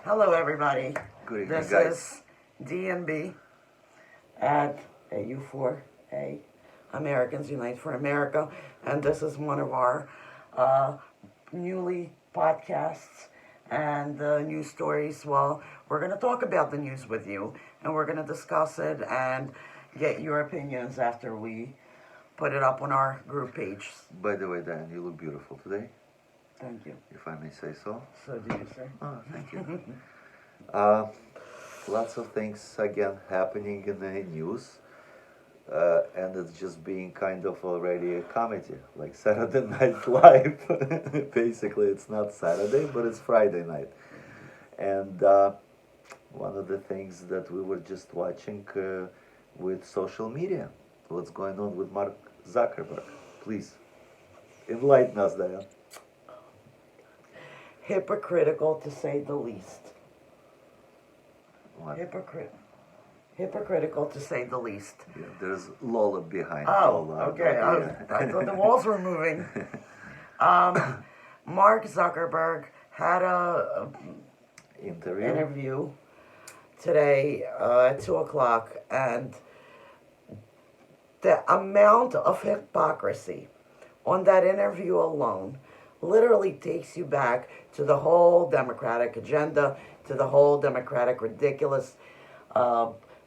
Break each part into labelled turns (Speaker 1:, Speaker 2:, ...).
Speaker 1: Hello, everybody.
Speaker 2: Good evening,
Speaker 1: This
Speaker 2: guys.
Speaker 1: is DNB at AU4A, Americans Unite for America, and this is one of our newly podcasts and news stories. Well, we're going to talk about the news with you, and we're going to discuss it and get your opinions after we put it up on our group page.
Speaker 2: By the way, Dan, you look beautiful today,
Speaker 1: Thank you.
Speaker 2: if I may say so.
Speaker 1: So do you, sir?
Speaker 2: Oh, thank you. uh, lots of things again happening in the news, and it's just being kind of already a comedy, like Saturday Night Live. Basically, it's not Saturday, but it's Friday night. And one of the things that we were just watching with social media, what's going on with Mark Zuckerberg. Please, enlighten us, Diane.
Speaker 1: Hypocritical, to say the least.
Speaker 2: What?
Speaker 1: Hypocritical, to say the least.
Speaker 2: Yeah, there's Lola behind.
Speaker 1: Oh,
Speaker 2: Lola.
Speaker 1: okay. I thought the walls were moving. Mark Zuckerberg had a interview today at 2:00, and the amount of hypocrisy on that interview alone literally takes you back to the whole Democratic agenda, to the whole Democratic ridiculous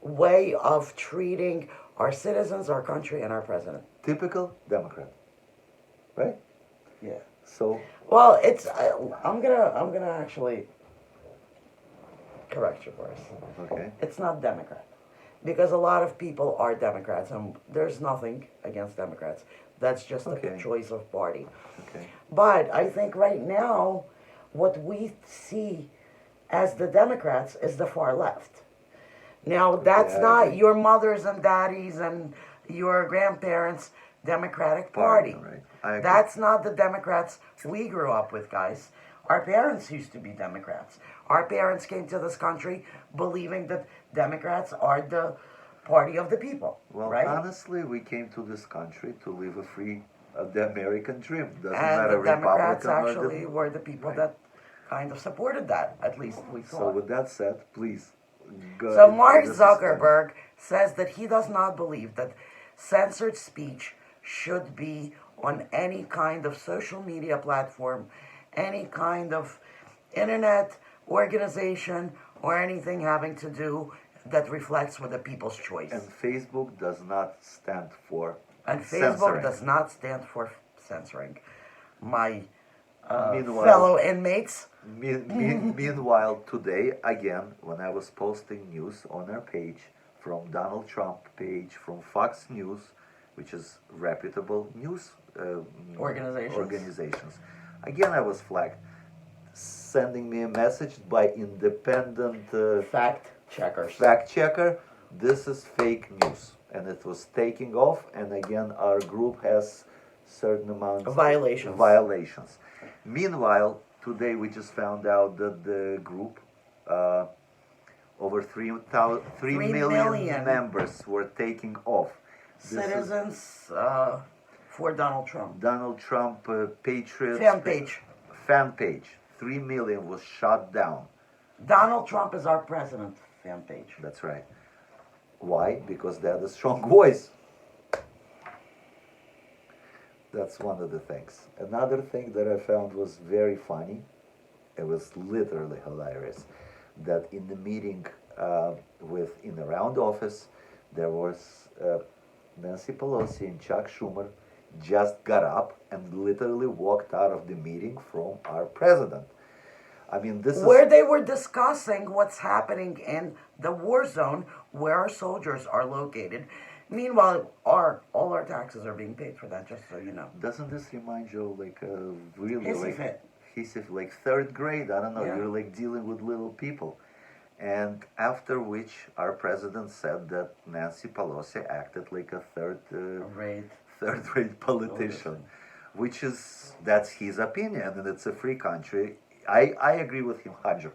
Speaker 1: way of treating our citizens, our country, and our president.
Speaker 2: Typical Democrat, right?
Speaker 1: Yeah.
Speaker 2: So,
Speaker 1: Well, it's I'm gonna actually correct you first.
Speaker 2: okay.
Speaker 1: It's not Democrat, because a lot of people are Democrats, and there's nothing against Democrats. That's just
Speaker 2: Okay.
Speaker 1: a choice of party.
Speaker 2: Okay.
Speaker 1: But I think right now, what we see as the Democrats is the far left. Now, that's
Speaker 2: I
Speaker 1: not
Speaker 2: agree.
Speaker 1: your mothers and daddies and your grandparents' Democratic Party.
Speaker 2: Right. I agree.
Speaker 1: That's not the Democrats we grew up with, guys. Our parents used to be Democrats. Our parents came to this country believing that Democrats are the party of the people,
Speaker 2: Well,
Speaker 1: right?
Speaker 2: honestly, we came to this country to live a free, the American dream. Doesn't
Speaker 1: And
Speaker 2: matter
Speaker 1: the Democrats
Speaker 2: Republican or
Speaker 1: actually were the people
Speaker 2: Right.
Speaker 1: that kind of supported that, at least we
Speaker 2: So
Speaker 1: thought.
Speaker 2: with that said, please. Go
Speaker 1: So
Speaker 2: ahead.
Speaker 1: Mark
Speaker 2: This is-
Speaker 1: Zuckerberg says that he does not believe that censored speech should be on any kind of social media platform, any kind of internet organization, or anything having to do that reflects with the people's choice.
Speaker 2: And Facebook does not stand for
Speaker 1: And Facebook
Speaker 2: censoring.
Speaker 1: does not stand for censoring. My
Speaker 2: Meanwhile-
Speaker 1: fellow inmates.
Speaker 2: Meanwhile, today, again, when I was posting news on our page, from Donald Trump page, from Fox News, which is reputable news organizations, again I was flagged, sending me a message by independent
Speaker 1: Fact checkers.
Speaker 2: fact checker. This is fake news, and it was taking off. And again, our group has certain amounts
Speaker 1: Violations.
Speaker 2: Meanwhile, today we just found out that the group, over 3 million members were taking off. This is
Speaker 1: Citizens for Donald Trump.
Speaker 2: Donald Trump Patriots
Speaker 1: Fan page.
Speaker 2: 3 million was shut down.
Speaker 1: Donald Trump is our president. Fan page.
Speaker 2: That's right. Why? Because they had a strong voice. That's one of the things. Another thing that I found was very funny, it was literally hilarious, that in the meeting in the round office, there was Nancy Pelosi and Chuck Schumer just got up and literally walked out of the meeting from our president. I mean, this
Speaker 1: Where
Speaker 2: is...
Speaker 1: they were discussing what's happening in the war zone where our soldiers are located. Meanwhile, all our taxes are being paid for that, just so you know.
Speaker 2: Doesn't this remind you of like a really
Speaker 1: Hissy
Speaker 2: like
Speaker 1: fit.
Speaker 2: like third grade? I don't know.
Speaker 1: Yeah.
Speaker 2: You're like dealing with little people, and after which our president said that Nancy Pelosi acted like a
Speaker 1: Right.
Speaker 2: third-rate politician, which is that's his opinion, and it's a free country. I agree with him 100%.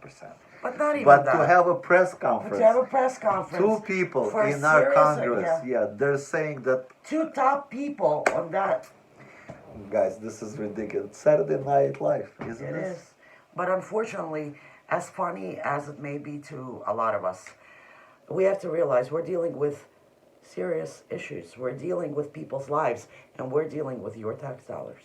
Speaker 1: But not even
Speaker 2: But
Speaker 1: that.
Speaker 2: to have a press
Speaker 1: But
Speaker 2: conference,
Speaker 1: to have a press conference.
Speaker 2: two people
Speaker 1: for
Speaker 2: in our
Speaker 1: serious-
Speaker 2: Congress,
Speaker 1: yeah.
Speaker 2: they're saying that,
Speaker 1: Two top people on that.
Speaker 2: guys, this is ridiculous. Saturday Night Live, isn't
Speaker 1: It
Speaker 2: it?
Speaker 1: is. But unfortunately, as funny as it may be to a lot of us, we have to realize we're dealing with serious issues. We're dealing with people's lives, and we're dealing with your tax dollars.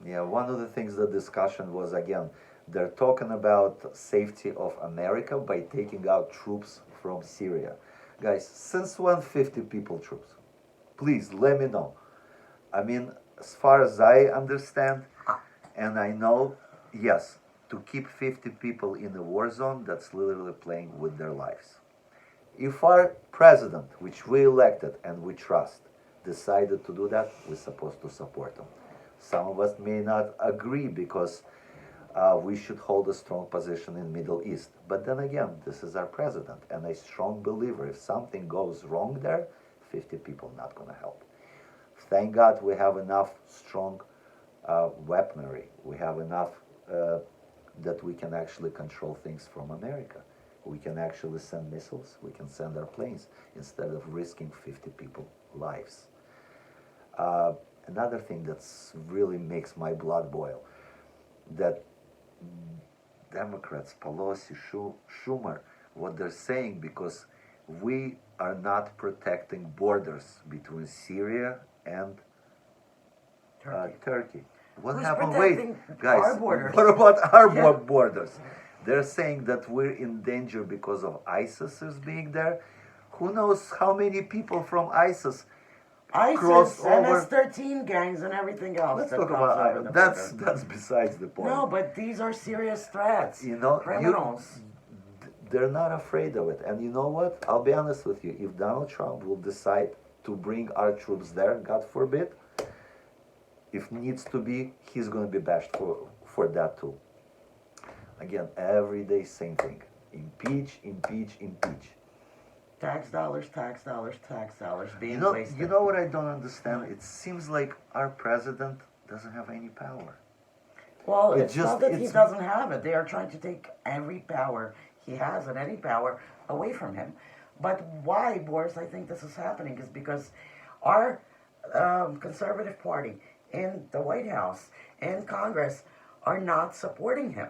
Speaker 2: Yeah, one of the things the discussion was, again, they're talking about safety of America by taking out troops from Syria. Guys, since when 50 people troops? Please let me know. I mean, as far as I understand, and I know, yes, to keep 50 people in a war zone, that's literally playing with their lives. If our president, which we elected and we trust, decided to do that, we're supposed to support him. Some of us may not agree because we should hold a strong position in Middle East. But then again, this is our president, and a strong believer. If something goes wrong there, 50 people not going to help. Thank God we have enough strong weaponry. We have enough that we can actually control things from America. We can actually send missiles. We can send our planes instead of risking 50 people's lives. Another thing that really makes my blood boil, that Democrats, Pelosi, Schumer, what they're saying, because we are not protecting borders between Syria and Turkey. What
Speaker 1: Who's
Speaker 2: happened?
Speaker 1: protecting
Speaker 2: Wait, guys,
Speaker 1: our borders?
Speaker 2: what about our
Speaker 1: Yeah.
Speaker 2: borders? They're saying that we're in danger because of ISIS is being there. Who knows how many people from ISIS crossed
Speaker 1: ISIS,
Speaker 2: over?
Speaker 1: MS-13 gangs, and everything else.
Speaker 2: Let's
Speaker 1: that
Speaker 2: talk
Speaker 1: comes over
Speaker 2: about
Speaker 1: the
Speaker 2: that's
Speaker 1: border.
Speaker 2: that's besides the point.
Speaker 1: No, but these are serious threats.
Speaker 2: You know,
Speaker 1: Criminals.
Speaker 2: they're not afraid of it. And you know what? I'll be honest with you. If Donald Trump will decide to bring our troops there, God forbid, if needs to be, he's going to be bashed for that too. Again, every day, same thing. Impeach, impeach, impeach.
Speaker 1: Tax dollars, tax dollars, tax dollars being
Speaker 2: You
Speaker 1: wasted.
Speaker 2: know what I don't understand? It seems like our president doesn't have any power.
Speaker 1: Well,
Speaker 2: It
Speaker 1: it's
Speaker 2: just-
Speaker 1: not that he
Speaker 2: it's-
Speaker 1: doesn't have it. They are trying to take every power he has and any power away from him. But why, Boris, I think this is happening is because our conservative party in the White House and Congress are not supporting him.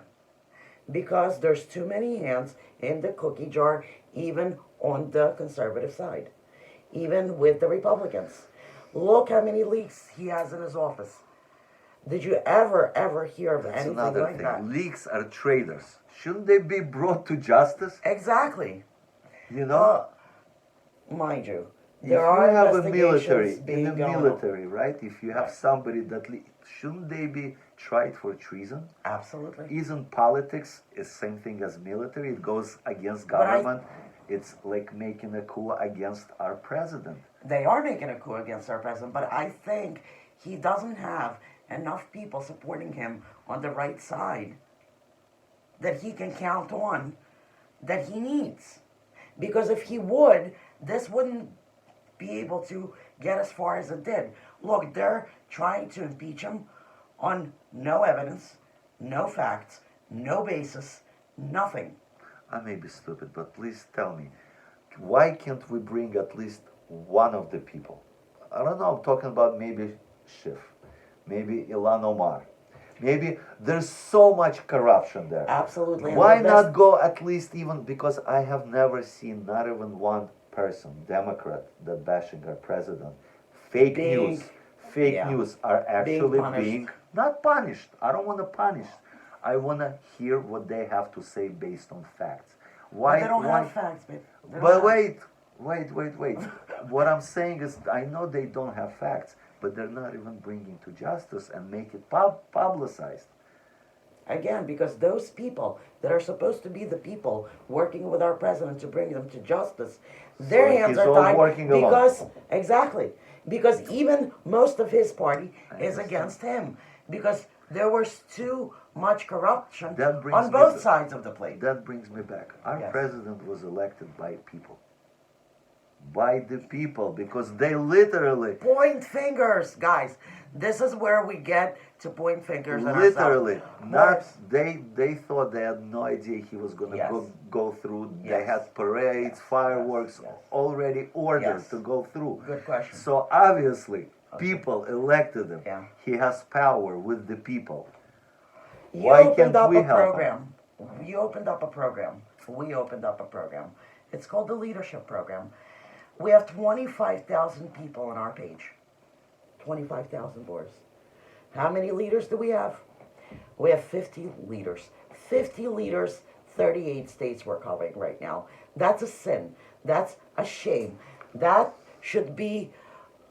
Speaker 1: Because there's too many hands in the cookie jar, even on the conservative side, even with the Republicans. Look how many leaks he has in his office. Did you ever hear of
Speaker 2: That's
Speaker 1: anything
Speaker 2: another
Speaker 1: like
Speaker 2: thing.
Speaker 1: that?
Speaker 2: Leaks are traitors. Shouldn't they be brought to justice?
Speaker 1: Exactly.
Speaker 2: You know?
Speaker 1: Mind you,
Speaker 2: If
Speaker 1: there
Speaker 2: you
Speaker 1: are
Speaker 2: have a
Speaker 1: investigations
Speaker 2: military, in
Speaker 1: being
Speaker 2: the
Speaker 1: going on.
Speaker 2: military, right? If you have
Speaker 1: Right.
Speaker 2: somebody that shouldn't they be tried for treason?
Speaker 1: Absolutely.
Speaker 2: Isn't politics is same thing as military? It goes against
Speaker 1: But I-
Speaker 2: government. It's like making a coup against our president.
Speaker 1: They are making a coup against our president, but I think he doesn't have enough people supporting him on the right side that he can count on that he needs. Because if he would, this wouldn't be able to get as far as it did. Look, they're trying to impeach him on no evidence, no facts, no basis, nothing.
Speaker 2: I may be stupid, but please tell me, why can't we bring at least one of the people? I don't know, I'm talking about maybe Schiff, maybe Ilhan Omar. Maybe there's so much corruption there.
Speaker 1: Absolutely. and
Speaker 2: Why
Speaker 1: the
Speaker 2: not
Speaker 1: best-
Speaker 2: go at least even, because I have never seen not even one person, Democrat, that bashing our president. Fake
Speaker 1: Being-
Speaker 2: news. Fake
Speaker 1: yeah,
Speaker 2: news are actually
Speaker 1: punished.
Speaker 2: being not punished. I don't want to punish. I want to hear what they have to say based on facts. Why?
Speaker 1: But they don't
Speaker 2: why?
Speaker 1: have facts, babe. They don't
Speaker 2: But
Speaker 1: have-
Speaker 2: wait. What I'm saying is, I know they don't have facts, but they're not even bringing to justice and make it publicized.
Speaker 1: Again, because those people that are supposed to be the people working with our president to bring them to justice, their
Speaker 2: So
Speaker 1: hands
Speaker 2: he's
Speaker 1: are
Speaker 2: all
Speaker 1: tied
Speaker 2: working alone.
Speaker 1: because exactly because even most of his party is
Speaker 2: understand.
Speaker 1: against him because there was too much corruption
Speaker 2: That brings
Speaker 1: on
Speaker 2: me
Speaker 1: both
Speaker 2: to-
Speaker 1: sides of the plate.
Speaker 2: That brings me back. Our
Speaker 1: Yes.
Speaker 2: president was elected by people. By the people, because they literally,
Speaker 1: Point fingers, guys. This is where we get to point fingers at
Speaker 2: literally,
Speaker 1: ourselves.
Speaker 2: not
Speaker 1: Boris,
Speaker 2: they thought they had no idea he was going to
Speaker 1: Yes.
Speaker 2: go through. They
Speaker 1: Yes.
Speaker 2: had parades,
Speaker 1: Yes.
Speaker 2: fireworks
Speaker 1: Yes.
Speaker 2: already ordered
Speaker 1: Yes.
Speaker 2: to go through.
Speaker 1: Good question.
Speaker 2: So obviously, people elected him.
Speaker 1: Yeah.
Speaker 2: He has power with the people.
Speaker 1: You
Speaker 2: Why
Speaker 1: opened
Speaker 2: can't
Speaker 1: up
Speaker 2: we
Speaker 1: a
Speaker 2: help 'em?
Speaker 1: program. You opened up a program. We opened up a program. It's called the Leadership Program. We have 25,000 people on our page. 25,000 boards. How many leaders do we have? We have 50 leaders. 50 leaders, 38 states we're covering right now. That's a sin. That's a shame. That should be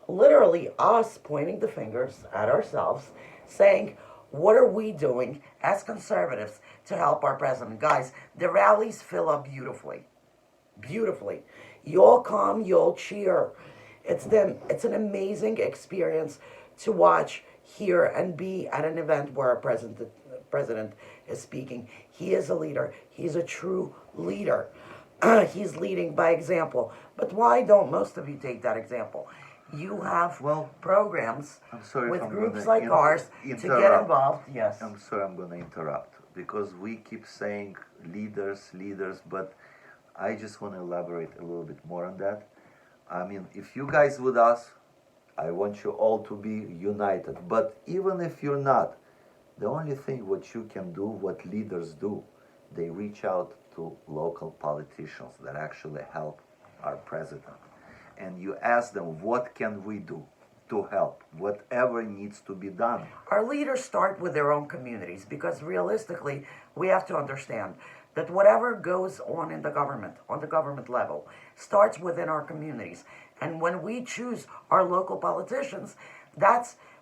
Speaker 1: literally us pointing the fingers at ourselves, saying, what are we doing as conservatives to help our president? Guys, the rallies fill up beautifully. Beautifully. You all come, you all cheer. It's an amazing experience to watch, hear, and be at an event where our president is speaking. He is a leader. He's a true leader. He's leading by example. But why don't most of you take that example? You have
Speaker 2: Well,
Speaker 1: programs
Speaker 2: I'm sorry
Speaker 1: with
Speaker 2: if I'm
Speaker 1: groups
Speaker 2: gonna
Speaker 1: like ours to get
Speaker 2: interrupt.
Speaker 1: involved. Yes.
Speaker 2: I'm sorry, I'm gonna interrupt because we keep saying leaders, leaders, but I just want to elaborate a little bit more on that. I mean, if you guys with us, I want you all to be united. But even if you're not, the only thing what you can do, what leaders do, they reach out to local politicians that actually help our president. And you ask them, what can we do to help? Whatever needs to be done.
Speaker 1: Our leaders start with their own communities because realistically, we have to understand that whatever goes on in the government, on the government level, starts within our communities. And when we choose our local politicians,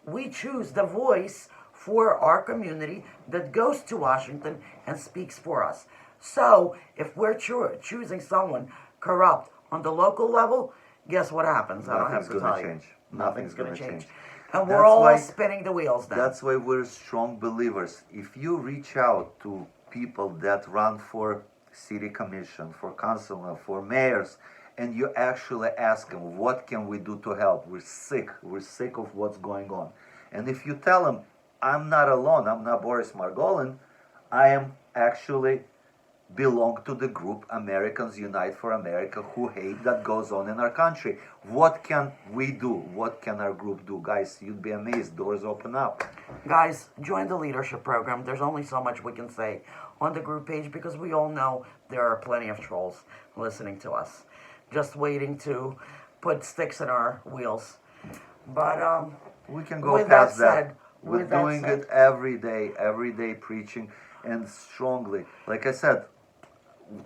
Speaker 1: we choose the voice for our community that goes to Washington and speaks for us. So if we're choosing someone corrupt on the local level, guess what happens? I don't have
Speaker 2: Nothing's
Speaker 1: to
Speaker 2: gonna
Speaker 1: tell you.
Speaker 2: change.
Speaker 1: Nothing's
Speaker 2: gonna
Speaker 1: going to change.
Speaker 2: change.
Speaker 1: And we're
Speaker 2: That's
Speaker 1: all
Speaker 2: why-
Speaker 1: spinning the wheels then.
Speaker 2: That's why we're strong believers. If you reach out to people that run for city commission, for councilor, for mayors, and you actually ask them, what can we do to help? We're sick of what's going on. And if you tell them, I'm not alone, I'm not Boris Margolin, I am actually belong to the group Americans Unite for America who hate that goes on in our country. What can we do? What can our group do? Guys, you'd be amazed. Doors open up.
Speaker 1: Guys, join the leadership program. There's only so much we can say on the group page because we all know there are plenty of trolls listening to us, just waiting to put sticks in our wheels. But
Speaker 2: we can go
Speaker 1: with
Speaker 2: past
Speaker 1: that
Speaker 2: that.
Speaker 1: said,
Speaker 2: We're
Speaker 1: with that
Speaker 2: doing
Speaker 1: said-
Speaker 2: it every day preaching and strongly. Like I said,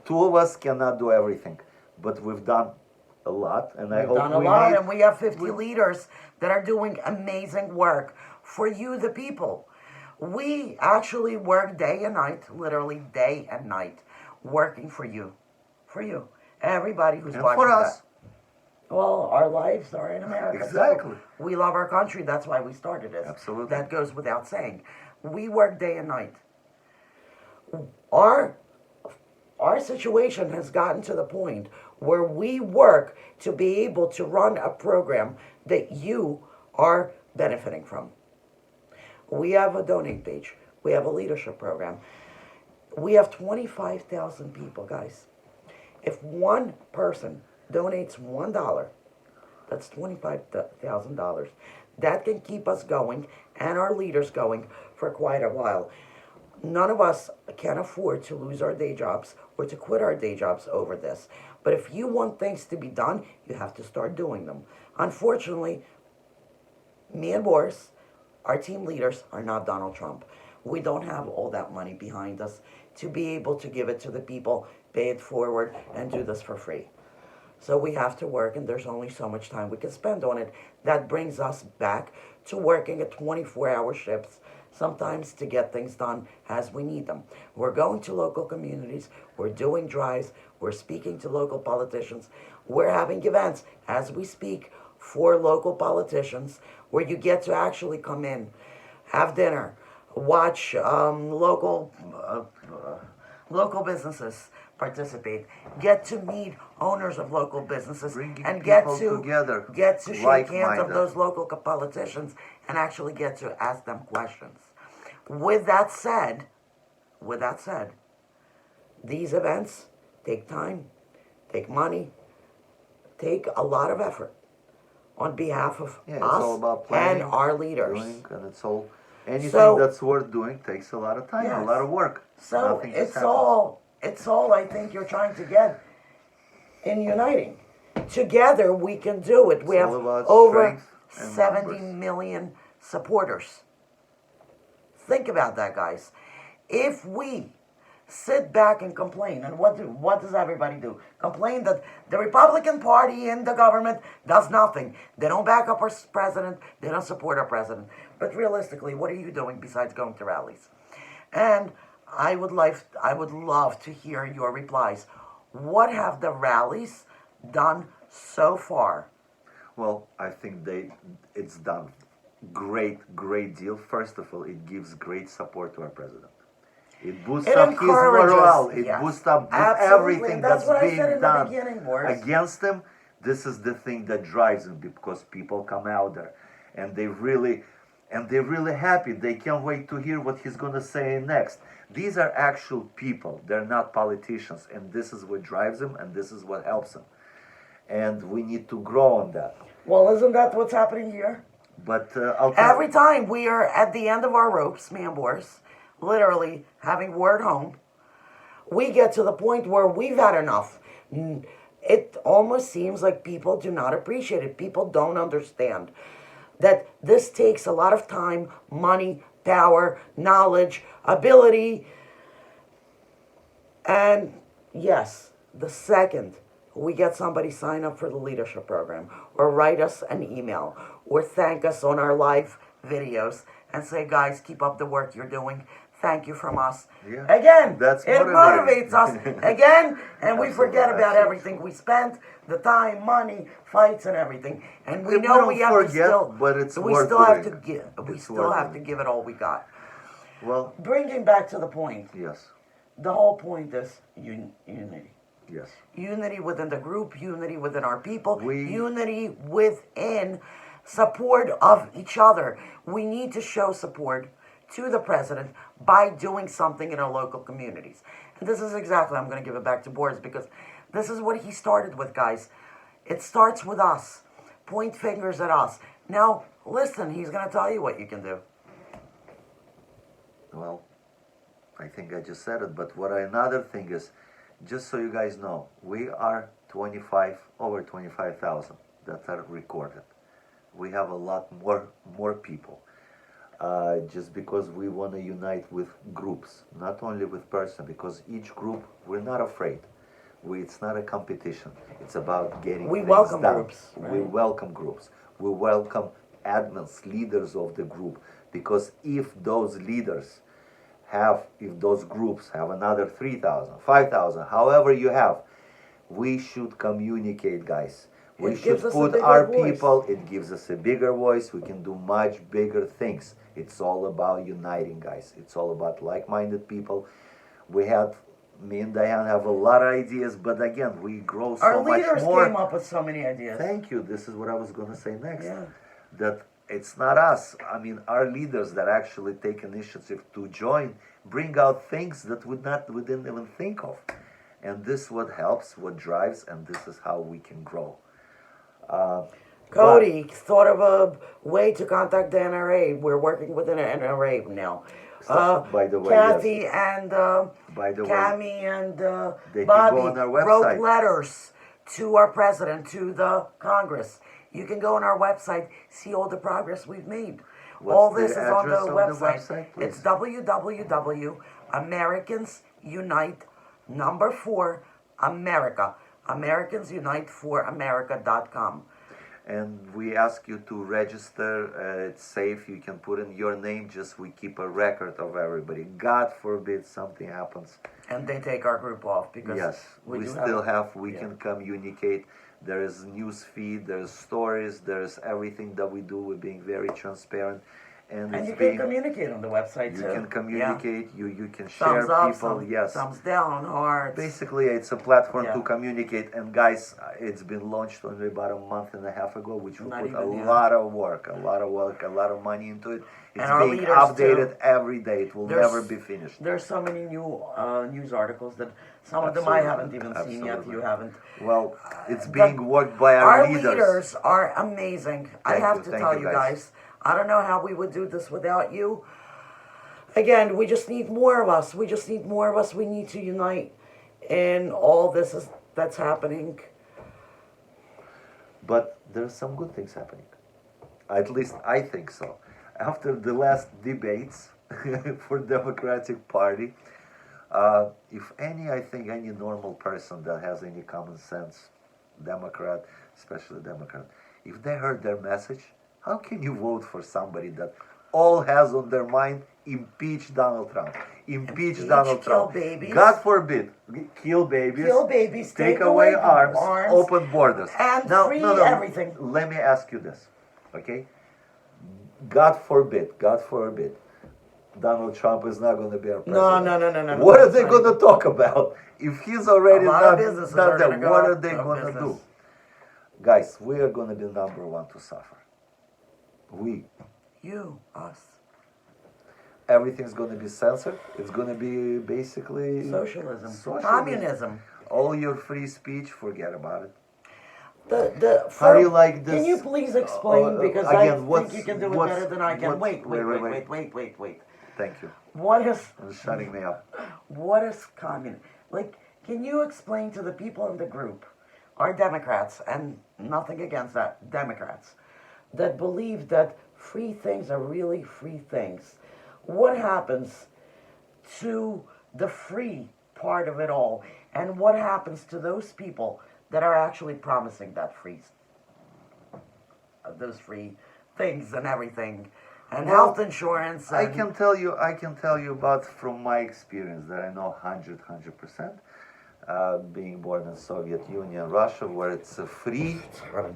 Speaker 2: two of us cannot do everything, but we've done a lot, and I
Speaker 1: We've
Speaker 2: hope
Speaker 1: done a
Speaker 2: we
Speaker 1: lot,
Speaker 2: made-
Speaker 1: and we have 50 leaders that are doing amazing work for you, the people. We actually work day and night, literally day and night, working for you, everybody who's
Speaker 2: and
Speaker 1: watching
Speaker 2: for us.
Speaker 1: that. Well, our lives are in America. so
Speaker 2: Exactly.
Speaker 1: we love our country. That's why we started it.
Speaker 2: Absolutely.
Speaker 1: That goes without saying. We work day and night. Our situation has gotten to the point where we work to be able to run a program that you are benefiting from. We have a donate page. We have a leadership program. We have 25,000 people, guys. If one person donates $1, that's $25,000. That can keep us going and our leaders going for quite a while. None of us can afford to lose our day jobs or to quit our day jobs over this. But if you want things to be done, you have to start doing them. Unfortunately, me and Boris, our team leaders, are not Donald Trump. We don't have all that money behind us to be able to give it to the people, pay it forward, and do this for free. So we have to work, and there's only so much time we can spend on it. That brings us back to working at 24-hour shifts, sometimes to get things done as we need them. We're going to local communities, we're doing drives, we're speaking to local politicians, we're having events as we speak for local politicians where you get to actually come in, have dinner, watch local businesses participate, get to meet owners of local businesses,
Speaker 2: Bringing
Speaker 1: and get
Speaker 2: people
Speaker 1: to
Speaker 2: together,
Speaker 1: shake hands of
Speaker 2: like-minded.
Speaker 1: those local politicians and actually get to ask them questions. With that said, these events take time, take money, take a lot of effort on behalf of
Speaker 2: Yeah, it's all
Speaker 1: us
Speaker 2: about planning,
Speaker 1: and our leaders.
Speaker 2: doing, and it's all. anything
Speaker 1: So-
Speaker 2: that's worth doing takes a lot of time, a
Speaker 1: Yes.
Speaker 2: lot of work.
Speaker 1: So
Speaker 2: Nothing just
Speaker 1: it's
Speaker 2: happens.
Speaker 1: all I think you're trying to get in uniting. Together we can do it. We
Speaker 2: It's
Speaker 1: have
Speaker 2: all about
Speaker 1: over
Speaker 2: strength and
Speaker 1: 70
Speaker 2: numbers.
Speaker 1: million supporters. Think about that, guys. If we sit back and complain, and what does everybody do? Complain that the Republican Party in the government does nothing. They don't back up our president. They don't support our president. But realistically, what are you doing besides going to rallies? And I would love to hear your replies. What have the rallies done so far?
Speaker 2: Well, I think it's done great deal. First of all, it gives great support to our president. It boosts
Speaker 1: It
Speaker 2: up his
Speaker 1: encourages,
Speaker 2: morale. It
Speaker 1: yes.
Speaker 2: boosts up
Speaker 1: Absolutely,
Speaker 2: everything
Speaker 1: and that's
Speaker 2: that's
Speaker 1: what I
Speaker 2: being
Speaker 1: said in the
Speaker 2: done
Speaker 1: beginning, Boris.
Speaker 2: against him. This is the thing that drives him because people come out there and they're really happy. They can't wait to hear what he's gonna say next. These are actual people. They're not politicians, and this is what drives him, and this is what helps him. And we need to grow on that.
Speaker 1: Well, isn't that what's happening here?
Speaker 2: But I'll tell
Speaker 1: Every time we are at the end of our ropes, me and Boris, literally having word home, we get to the point where we've had enough. It almost seems like people do not appreciate it. People don't understand that this takes a lot of time, money, power, knowledge, ability. And yes, the second we get somebody sign up for the leadership program or write us an email or thank us on our live videos and say, guys, keep up the work you're doing. Thank you from us.
Speaker 2: Yeah,
Speaker 1: Again,
Speaker 2: that's
Speaker 1: it
Speaker 2: motivating.
Speaker 1: motivates us. Again, and we
Speaker 2: Absolutely,
Speaker 1: forget about
Speaker 2: absolutely.
Speaker 1: everything we spent, the time, money, fights, and everything. And we
Speaker 2: We
Speaker 1: know
Speaker 2: don't
Speaker 1: we have to
Speaker 2: forget,
Speaker 1: still,
Speaker 2: but it's
Speaker 1: we
Speaker 2: worth
Speaker 1: still have to
Speaker 2: doing.
Speaker 1: give, we
Speaker 2: It's
Speaker 1: still
Speaker 2: worth
Speaker 1: have to
Speaker 2: doing.
Speaker 1: give it all we got.
Speaker 2: Well,
Speaker 1: Bringing back to the point,
Speaker 2: yes,
Speaker 1: the whole point is unity.
Speaker 2: yes.
Speaker 1: Unity within the group, unity within our people,
Speaker 2: We-
Speaker 1: unity within support of each other. We need to show support to the president by doing something in our local communities. And this is exactly, I'm going to give it back to Boris because this is what he started with, guys. It starts with us. Point fingers at us. Now, listen, he's going to tell you what you can do.
Speaker 2: Well, I think I just said it, but another thing is, just so you guys know, we are over 25,000 that are recorded. We have a lot more people. Just because we want to unite with groups, not only with person, because each group, we're not afraid. It's not a competition. It's about getting
Speaker 1: We
Speaker 2: things
Speaker 1: welcome
Speaker 2: done.
Speaker 1: groups,
Speaker 2: We
Speaker 1: right?
Speaker 2: welcome groups. We welcome admins, leaders of the group, because if those groups have another 3,000, 5,000, however you have, we should communicate, guys. We
Speaker 1: It
Speaker 2: should
Speaker 1: gives us a
Speaker 2: put
Speaker 1: bigger
Speaker 2: our
Speaker 1: voice.
Speaker 2: people, it gives us a bigger voice, we can do much bigger things. It's all about uniting, guys. It's all about like-minded people. Me and Diane have a lot of ideas, but again, we grow so
Speaker 1: Our
Speaker 2: much
Speaker 1: leaders
Speaker 2: more.
Speaker 1: came up with so many ideas.
Speaker 2: Thank you. This is what I was going to say next.
Speaker 1: Yeah.
Speaker 2: That it's not us. I mean, our leaders that actually take initiative to join, bring out things that we didn't even think of. And this is what helps, what drives, and this is how we can grow.
Speaker 1: Cody thought of a way to contact the NRA. We're working with an NRA now.
Speaker 2: By the way,
Speaker 1: Kathy and
Speaker 2: By the way,
Speaker 1: Cami and
Speaker 2: they can
Speaker 1: Bobby
Speaker 2: go on our
Speaker 1: wrote
Speaker 2: website.
Speaker 1: letters to our president, to the Congress. You can go on our website, see all the progress we've made.
Speaker 2: What's
Speaker 1: all
Speaker 2: the
Speaker 1: this is on the
Speaker 2: address of the
Speaker 1: website.
Speaker 2: website, please?
Speaker 1: It's www.AmericansUnite4 America. AmericansUnite4America.com.
Speaker 2: And we ask you to register. It's safe. You can put in your name. Just we keep a record of everybody. God forbid something happens.
Speaker 1: And they take our group off because
Speaker 2: Yes, we
Speaker 1: do
Speaker 2: still have. We
Speaker 1: yeah.
Speaker 2: can communicate. There is news feed. There's stories. There's everything that we do. We're being very transparent, and
Speaker 1: And
Speaker 2: it's
Speaker 1: you
Speaker 2: being.
Speaker 1: can communicate on the website
Speaker 2: You
Speaker 1: too.
Speaker 2: can communicate. You can
Speaker 1: Yeah.
Speaker 2: share
Speaker 1: Thumbs up,
Speaker 2: people. Yes.
Speaker 1: thumbs down, hearts.
Speaker 2: Basically, it's a platform
Speaker 1: Yeah.
Speaker 2: to communicate. And guys, it's been launched only about a month and a half ago, which will
Speaker 1: Not
Speaker 2: put
Speaker 1: even,
Speaker 2: a
Speaker 1: yeah.
Speaker 2: lot of work, a lot of money into it. It's
Speaker 1: And our
Speaker 2: being
Speaker 1: leaders,
Speaker 2: updated
Speaker 1: too.
Speaker 2: every day. It will
Speaker 1: There's-
Speaker 2: never be finished.
Speaker 1: There's so many new news articles that some of them I
Speaker 2: Absolutely,
Speaker 1: haven't even seen yet.
Speaker 2: absolutely.
Speaker 1: You haven't.
Speaker 2: Well, it's
Speaker 1: The-
Speaker 2: being worked by our leaders.
Speaker 1: are amazing. I
Speaker 2: Thank
Speaker 1: have
Speaker 2: you,
Speaker 1: to
Speaker 2: thank
Speaker 1: tell
Speaker 2: you,
Speaker 1: you
Speaker 2: guys.
Speaker 1: guys. I don't know how we would do this without you. again, we just need more of us. We just need more of us. We need to unite in all this that's happening.
Speaker 2: But there's some good things happening. At least I think so. After the last debates for Democratic Party, if any, I think any normal person that has any common sense, Democrat, especially Democrat, if they heard their message, how can you vote for somebody that all has on their mind impeach Donald Trump? Impeach Donald Trump.
Speaker 1: Kill babies.
Speaker 2: God forbid. Kill babies.
Speaker 1: Kill babies.
Speaker 2: Take away arms. Open borders.
Speaker 1: And free everything.
Speaker 2: Let me ask you this, okay? God forbid, Donald Trump is not going to be our president.
Speaker 1: No.
Speaker 2: What are they going to talk about? If he's already not there,
Speaker 1: what
Speaker 2: are they going to do? Guys, we are going to be number one to suffer. We.
Speaker 1: You, us.
Speaker 2: Everything's going to be censored. It's going to be basically
Speaker 1: socialism. Communism.
Speaker 2: All your free speech, forget about it.
Speaker 1: How
Speaker 2: do you like this?
Speaker 1: Can you please explain? Because again, I think you can do it better than I can. Wait.
Speaker 2: Thank you.
Speaker 1: What is...
Speaker 2: It's shutting me up.
Speaker 1: What is communism? Like, can you explain to the people in the group, our Democrats, and nothing against that, Democrats, that believe that free things are really free things? What happens to the free part of it all? And what happens to those people that are actually promising that those free things and everything, and health insurance? And
Speaker 2: I can tell you about from my experience that I know 100%. Being born in Soviet Union, Russia, where it's a free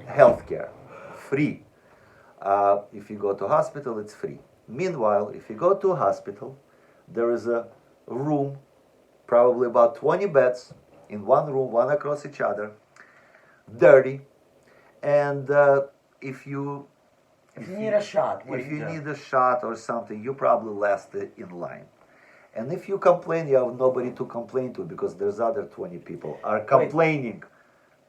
Speaker 2: healthcare, free. If you go to hospital, it's free. Meanwhile, if you go to a hospital, there is a room, probably about 20 beds in one room, one across each other, dirty, and if you
Speaker 1: need a shot,
Speaker 2: if you need a shot or something, you probably last in line. And if you complain, you have nobody to complain to because there's other 20 people are complaining.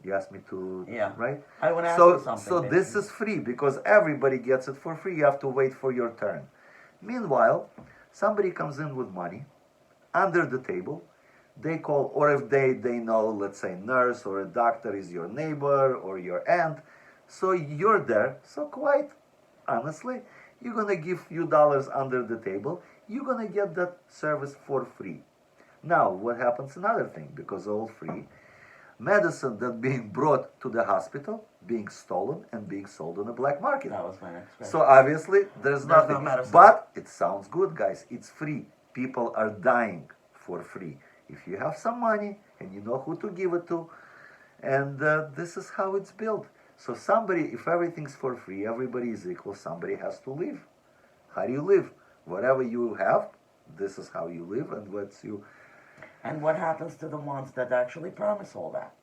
Speaker 2: You asked me to, right?
Speaker 1: I want to ask you something.
Speaker 2: So this is free because everybody gets it for free. You have to wait for your turn. Meanwhile, somebody comes in with money under the table. They call, or if they know, let's say, nurse or a doctor is your neighbor or your aunt. So you're there. So quite honestly, you're going to give few dollars under the table. You're going to get that service for free. Now, what happens? Another thing, because all free, medicine that being brought to the hospital, being stolen and being sold on the black market.
Speaker 1: That was my next question.
Speaker 2: So obviously, there's nothing.
Speaker 1: No medicine.
Speaker 2: But it sounds good, guys. It's free. People are dying for free. If you have some money and you know who to give it to, and this is how it's built. So somebody, if everything's for free, everybody is equal, somebody has to live. How do you live? Whatever you have, this is how you live, and what's you...
Speaker 1: And what happens to the ones that actually promise all that?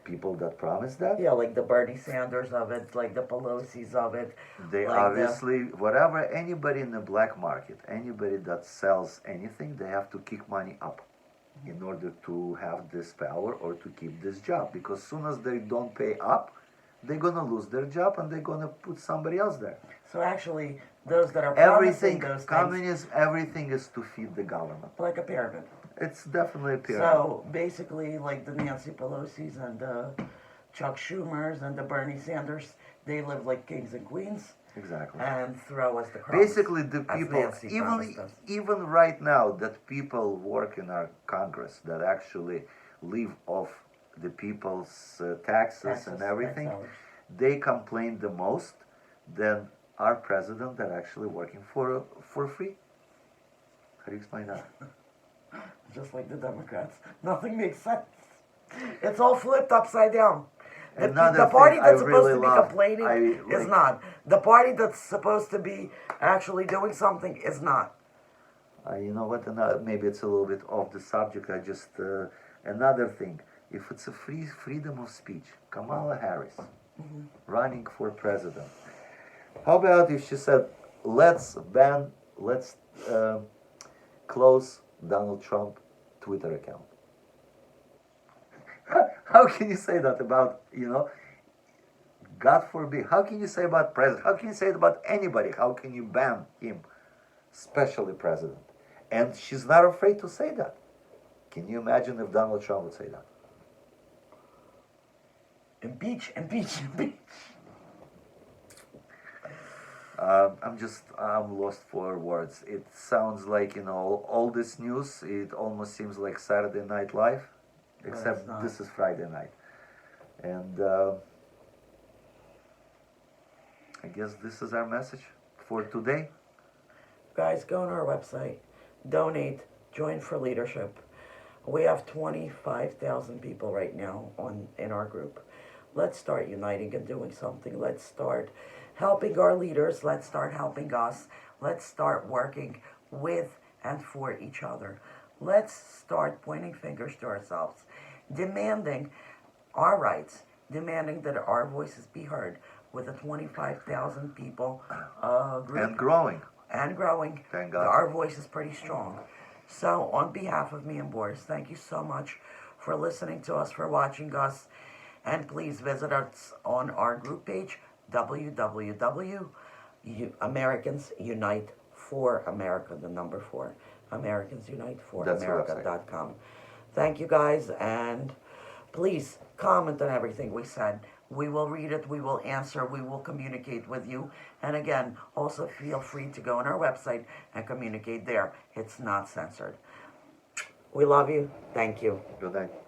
Speaker 2: People that promise that?
Speaker 1: Yeah, like the Bernie Sanders of it, like the Pelosi's of it.
Speaker 2: They
Speaker 1: like
Speaker 2: obviously, whatever, anybody in the black market, anybody that sells anything, they have to kick money up in order to have this power or to keep this job. Because soon as they don't pay up, they're going to lose their job and they're going to put somebody else there.
Speaker 1: So actually, those that are promising those
Speaker 2: communism, everything is to feed the government.
Speaker 1: Like a pyramid.
Speaker 2: It's definitely a pyramid.
Speaker 1: So basically, like the Nancy Pelosi's and the Chuck Schumer's and the Bernie Sanders, they live like kings and queens.
Speaker 2: Exactly.
Speaker 1: And throw us the crumbs.
Speaker 2: Basically, the people, even right now, that people work in our Congress that actually live off the people's taxes and everything, they complain the most than our president that actually working for free. How do you explain that?
Speaker 1: Just like the Democrats. Nothing makes sense. It's all flipped upside down. The party that's supposed to be complaining is not. The party that's supposed to be actually doing something is not.
Speaker 2: You know what? Maybe it's a little bit off the subject. Another thing. If it's a freedom of speech, Kamala Harris running for president. How about if she said, let's close Donald Trump Twitter account? How can you say that about, God forbid, how can you say about president? How can you say it about anybody? How can you ban him? especially president. And she's not afraid to say that. Can you imagine if Donald Trump would say that?
Speaker 1: Impeach, impeach, impeach.
Speaker 2: I'm lost for words. It sounds like, all this news, it almost seems like Saturday Night Live, except this is Friday night. And I guess this is our message for today.
Speaker 1: Guys, go on our website, donate, join for leadership. We have 25,000 people right now in our group. Let's start uniting and doing something. Let's start helping our leaders. Let's start helping us. Let's start working with and for each other. Let's start pointing fingers to ourselves, demanding our rights, demanding that our voices be heard with a 25,000 people group.
Speaker 2: And growing.
Speaker 1: And growing.
Speaker 2: Thank God.
Speaker 1: Our voice is pretty strong. So on behalf of me and Boris, thank you so much for listening to us, for watching us. And please visit us on our group page, Americans Unite for America, the number 4. AmericansUniteForAmerica.com. Thank you guys, and please comment on everything we said. We will read it, we will answer, we will communicate with you. And again, also feel free to go on our website and communicate there. It's not censored. We love you. Thank you.
Speaker 2: Good night.